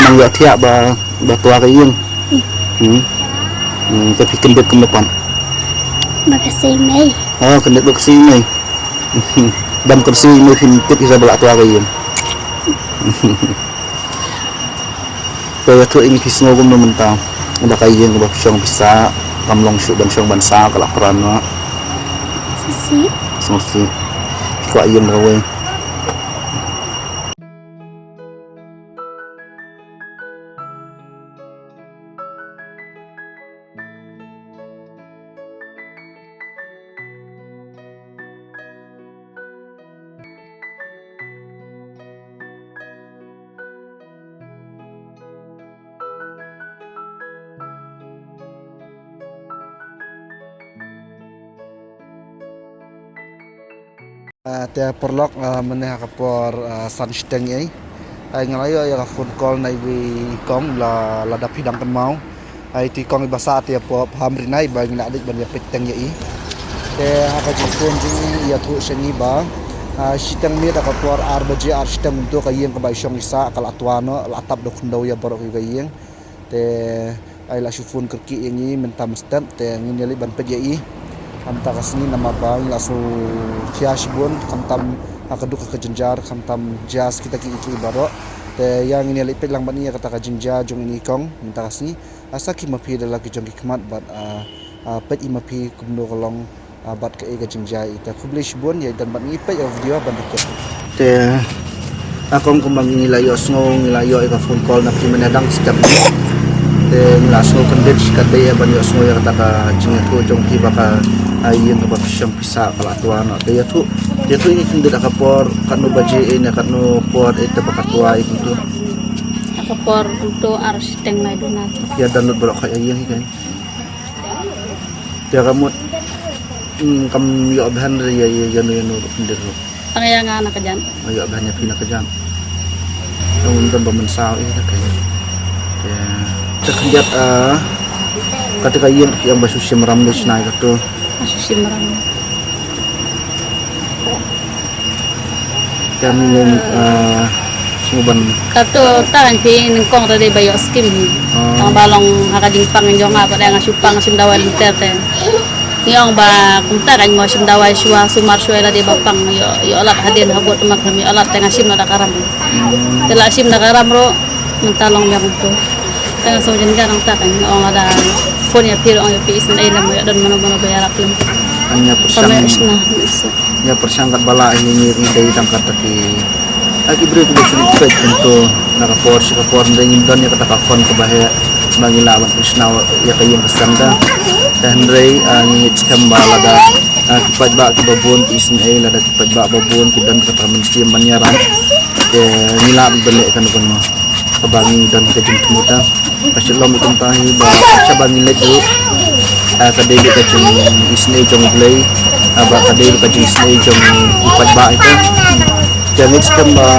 mang ya thia ba tua cái yên cái phi kinh được cầm được pan Makasih Mei. kinh được bác sĩ này đâm con sĩ mới phim tiếp ra bala tua cái yên tôi thôi ini phi snow gum naman tao ada cái yên cái bác song bisa kamlong syu ban song ban sa kalak peran nó Sisi. semesti kau yên rồi te perlok meneh kapor sunsteng ai ngalayo ya phone call nai wi kong la dap hidang kan mau ai ti kong basa te po hamri nai ba ngina dik ban ya peteng ya i te haka jipun ji ya thu seni ba sitang mi da kapor ar baje ar stem untuk kayeng ka ba syong isa kal atwano la tap do khundau ya borok kayeng te ai la shufun kerki yangi mentam stem te ngini li ban pe ya i kamta kasni nama bang lasu kiasbun kamtam akaduk ke jenjar kamtam jas kita ki itu ibaro te yang ini lipet lang bani kata ka jenja jong ini kong minta kasni asa ki mapi dala ki jong ki kmat bat pet imapi kumno kolong bat ke ega jenja ita publish bun ya dan bat ni pet video ban dikit te akong kumbang ini layo sngo layo ega phone call na ki menadang step te laso kondits kadai ban yo sngo ya kata ka jenga tu jong ki baka ayang ba siyang pisa kala tuwa no kaya tu ini hindi nakapor kanu baje na kanu por ito bakatua ito Nakapor untuk arsitek na donat. ya download bro kay ayang kan ya kamu kam yo abhan ya yano hindi ro Pangaya nga nakajan. ayo abhan ya pina kajan namun dan bamansao kaya ya terkenjat ketika yang basusi meramlis na ito Masusi marami. kami suban Kato tahan pi ningkong tadi bayo skim. Ang balong hakading pangyo nga pada nga supang simdawan terte. Yung ba kumtaran mo simdaway suwa sumar suwela di bapang yo alat hadin habot makami alat tengah sim na karam. Tela sim na karam ro mentalong yang itu. Tengah sojan garang takan yung ada phone ya piro ang pi isin ay lamo dan mano bayarak lang. hanya Pamay persang na. ya persangkat bala ini dari tangkat tapi lagi beri tu sedikit untuk nakapor si kapor dengan don ya kata kafon kebahaya mangilawan krisna ya kayong kasanda dan rey ngit kembala da kipat ba kibabun isin ay lada kipat ba babun kidan kata mensi manyaran ngila beli kan mo kabangi dan kajin tumuta kasi lom itong tahi ba sa bangin ledo kadeli kajin isne jong blay ba kadeli kajin isne jong kipat ba ito jangan skamba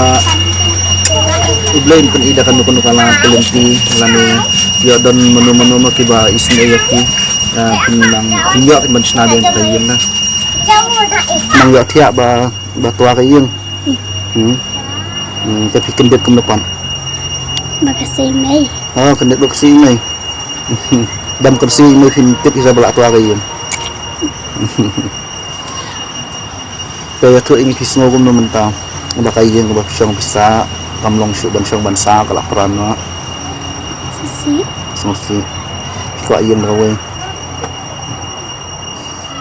iblain pun ida kan kuno kala kelenti lani yo don menu makiba isne yaki pinang pinyo kin bansna den kayeng na mang yo thia ba tua kayeng tapi kendek kemepan Makasih Mei. kendek bak si mai dam kursi mai fin tip isa bala tua kayeng kaya tu ini pisno gum no mentang udah kayeng ba syong bisa kamlong syu ban syong ban sa kalak peran no Sisi. semesti kau ayam rawe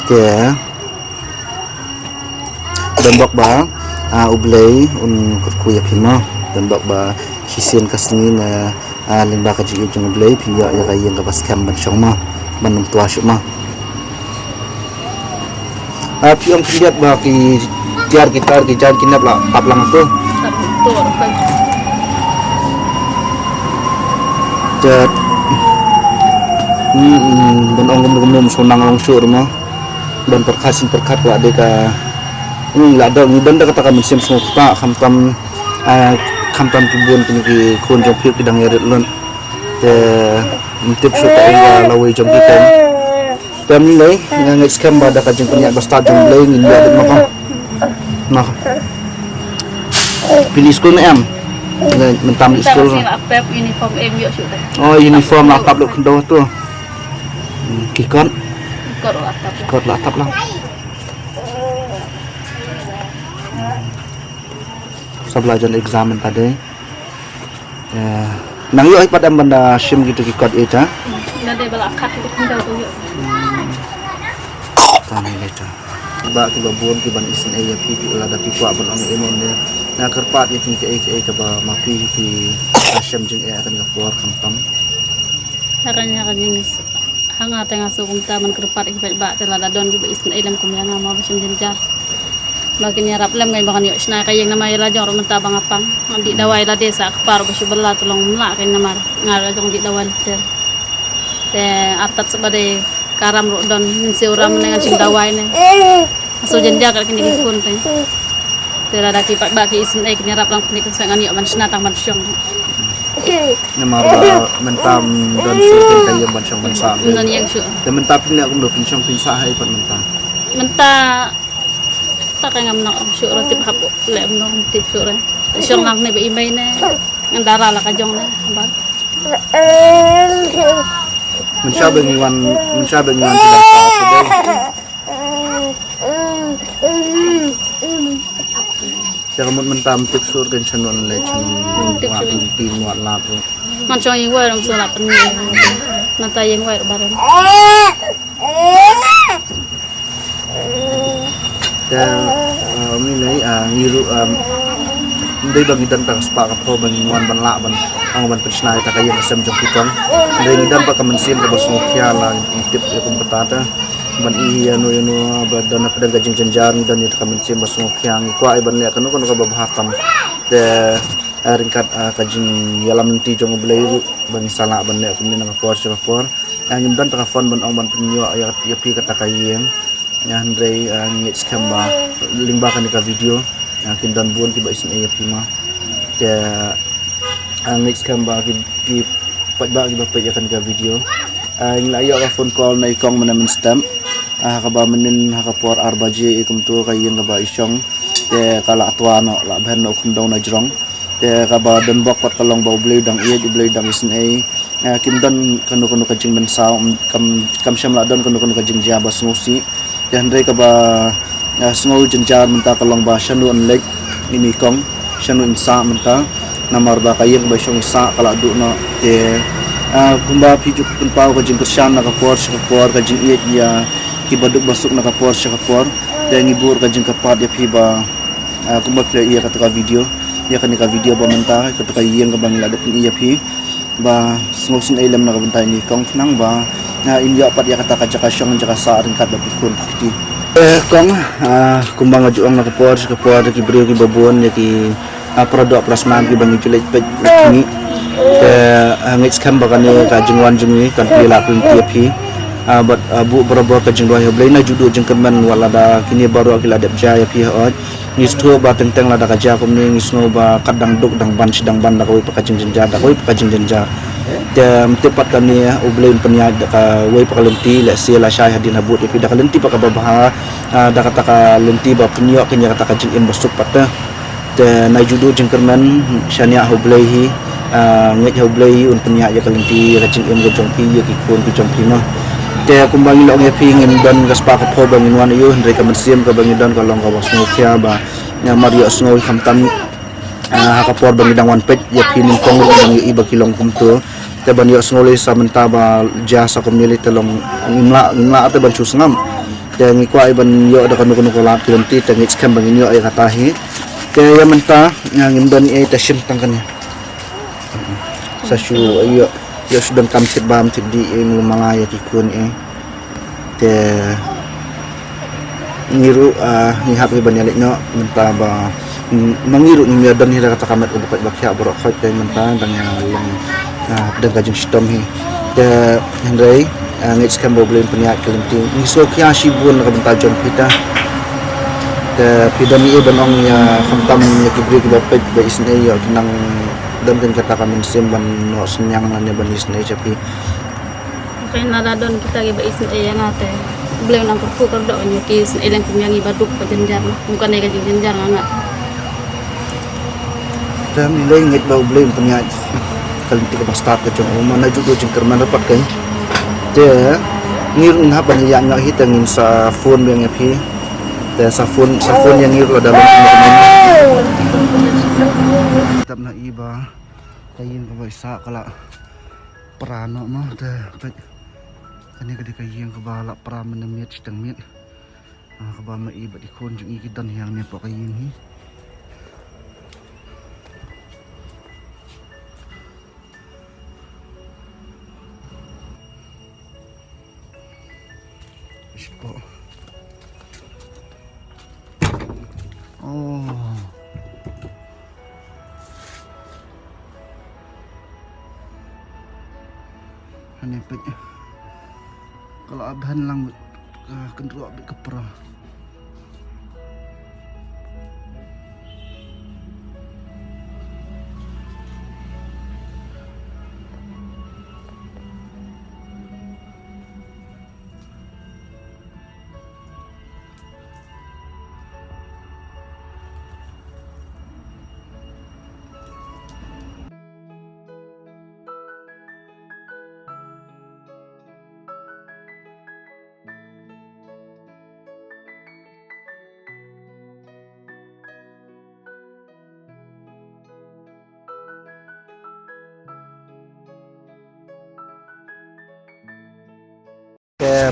ke dan bak ba ublay un kuya pima dan bak ba sisian kasni na limba ka jigi jong ublay piya ya kayeng ka baskam ban syong ma banung tua syu ma piyong lihat ba ki tiar gitar ki jan kinap la tap lang to jat ban ongom gum sunang long sur ma ban perkasin perkat wa de ka la do ni banda kata kam sim pa kamtam kebun kini ki kun jong phi kidang yeret lon te tip su ta ya lawe jong ki kan tem lei ngang scam bada ka jeng punya basta jong lei ngin ya de makam pilih skul na am mentam di Kita school. masih laptop uniform MU sudah. Oh, uniform laptop lu kendo tu. Kikot, Ikut laptop. kikot laptop lah. Saya belajar examen tadi. Nang yuk pada benda sim gitu kikot itu. Nanti belakat itu kendo tu yuk. Tanah itu. Ba ki babon ki ban isin ya pipi la da pipi ban ang emon ne. Na kerpat ya ke ba mapi ki asyam jeng akan kapor kamtam. Hakanya yang hangat tengah sukum taman kerpat ikat ba telada don ki isin ilam kumyanga mau besim jenjah. Makin nyarap lem ngay bakan yuk sna kayeng nama ila jong rumenta bang apang. Di dawai la desa kepar basu bela tolong mla kay namar ngar jong di dawal ter. Te atat sebagai karam rodon minsi uram dengan sing dawai ne. Aso jenjah kal kini kikun teng. Tera da kipat ba ki isin kini rap lang kini kesangan yuk man sna tang man syong. Namar ba mentam don syuting kayeng ban syong ban sa. Nun yang syuk. Dan mentap ni aku ndo pinsyong pinsa hai pan mentap. Menta tak kay ngam nak syuk ra tip hapo lem no tip syuk ra. Syong lang ne ba imay ne. Ngandara la ka jong ne. Abad. Mensyabeng iwan tidak sa today. Ya kamu mentam tip sur kan chanon le chanon wa tin wa la tu. Man chong yung wai rom sulap ni. Mata yung wai baron. Ya ni nei ngiru ndai bagi dan tang spa ka bagi wan ban la ban ang ban persna ta kayeng asam jong kitong. Ndai dan pa kamansin ka basong kya la tip ya kum patata. Ban iya no badan na pedang gajing janjan dan itu kami sim basung kyang ikwa iban le kanu ka babahakam de ringkat kajing yalam nanti jong blairu ban sala ban le kami nang por ang dan ta fon ban ong ban penyo ya pi kata kayem ya ndrei ngit skamba lingba kan ka video kin dan buon ki ba isin ya pi ma de ngit skamba ki pat ba ki ba pa ya kan ka video ang layo ka phone call na ikong manamin stamp kaba menin hakapor arbaji ikum tu kayen kaba isyong te kala atwano la ben no kundong na jrong te kaba dan bok pat kalong bau blade dang ie di blade dang isin ai kim dan kanu kajing men sa kam syam la don kanu kajing jaba snusi dan re kaba sngo jenjar menta kalong ba syanu on leg ini kong syanu insa menta namar ba kayen ba syong isa kala du no te kumba pijuk pun pau kajing kersyam na kapor kajing ie ya kibaduk basuk na kapor dan ngibur kajing kapat ya piba kumba play iya kata video ya kan ka video ba menta kata kayeng ka bang ladap iya pi ba smosin ilam na kabantay ni kong nang ba na india pat ya kata kasyong jaka sa ring kat bapikun pakti kong kumba ngajuang na kapor ki brio ki babon ya ki produk plasman ki bang julit pet ni ngits kam ba kan kajing wan jumi kan pila pun pi but bu berapa kajing dua yang beli na judo jengkeman wala da kini baru akil adab jaya pihak ngistu ba tentang lada kaja kumni ngisno ba kadang duk dang ban sidang ban da koi pakajing jenjar da koi pakajing jenjar tem tepat kami ublein peniad ka wei pakalenti la sila syai hadin habut ipi da kalenti pakababah da kata ka lenti ba penyo kenya kata kajing em basuk pata te na judo jengkeman syania hublehi nget hublehi un peniad ya kalenti kajing em gojong pi ya kikun gojong pi mah te kumbangi lo nge pingin dan gaspa ka po bangin wan yu ndre ka mansim ka bangin dan kalong ka wasno kya ba nya mario snow hamtam ka por bangin dang wan pet ya pinin kong bang iba kilong kumto te ban yo snow le sa menta ba jasa komili telong ngimla ate ban chusngam te ngi kwa iban yo da kanu ko lat kilomti te ngi skam bangin yo ay katahi te ya menta ngim dan ay tashim tangkan sa shu ayo ya sudah kamsit bam di malaya kikun te ngiru ngihap ke banyalik no menta ba mangiru ni dan hira kata kamet ubukat bakya borok khot kay menta dan yang dan kajing stom hi te hendrai ngits kan boblin peniat kelenting ngiso kya shibun ka benta jon pita te pidani ban ong ya khamtam ya kibri ke bapet ba isne ya kinang dan kata kami simban no senyang nanya banis na tapi Kaya naradon kita giba isin ay ngate. Beliau nang kurku kerdo nya kis ilang kumyangi baduk pa jenjar. Bukan ay kajing jenjar nga. dan nilai ngit bau blame punya kalau tiga pas start ke jong mana juga jeng kerman dapat kan dia ngir unha ban yang ngak hitangin sa phone yang ngepi dan sa phone yang ngir la dalam tetap na iba kayin ko isa kala prano mo da kani kadi kayin ko bala pra menamit stang mit ka ba ma iba di kon jeng ikidan yang ne po kayin hi po. Oh. Hanipit. Kalau abhan lang kendro abit kepra.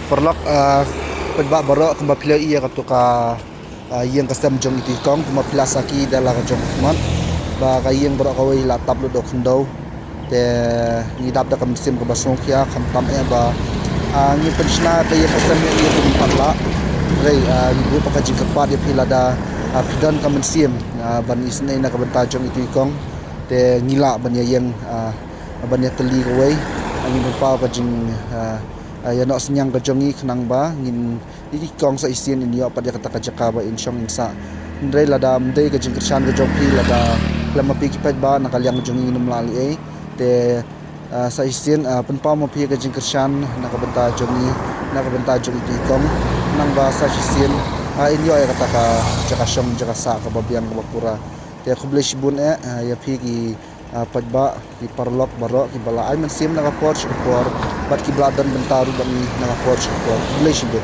Perlok pedba baro kamba pila iya kaptuka yang kastam jong itu kong kamba pila saki dala ka jong man ba kayeng baro kawai la tablo do khundau te ni dap da kam sim ka basong kya kam tam e ba ni penshna te ye kastam ye ye kum patla rei ni bu pa ka jing ka pa de pila da pidan kam sim ban isne na ka banta jong itu kong te ngila ban ye yang ban ye teli kawai angin pa ka jing ya nak senyang ke jongi kenang ba ngin ini kong sa isin ini apa dia kata kajaka ba insyong insa ndre lada mde ke jingkersan ke jopi lada klama pi kipet ba nakaliang jongi num lali te sa isin penpa mo pi ke jingkersan nakabenta jongi ti kong nang ba sa isin ini ya kata ka jaka syong jaka sa ka babiang ka bapura te khublish bun ya pi ki padba ki parlok baro ki bala ay man sim naka porch por bat ki bladan bentaru bang naka porch por blesibo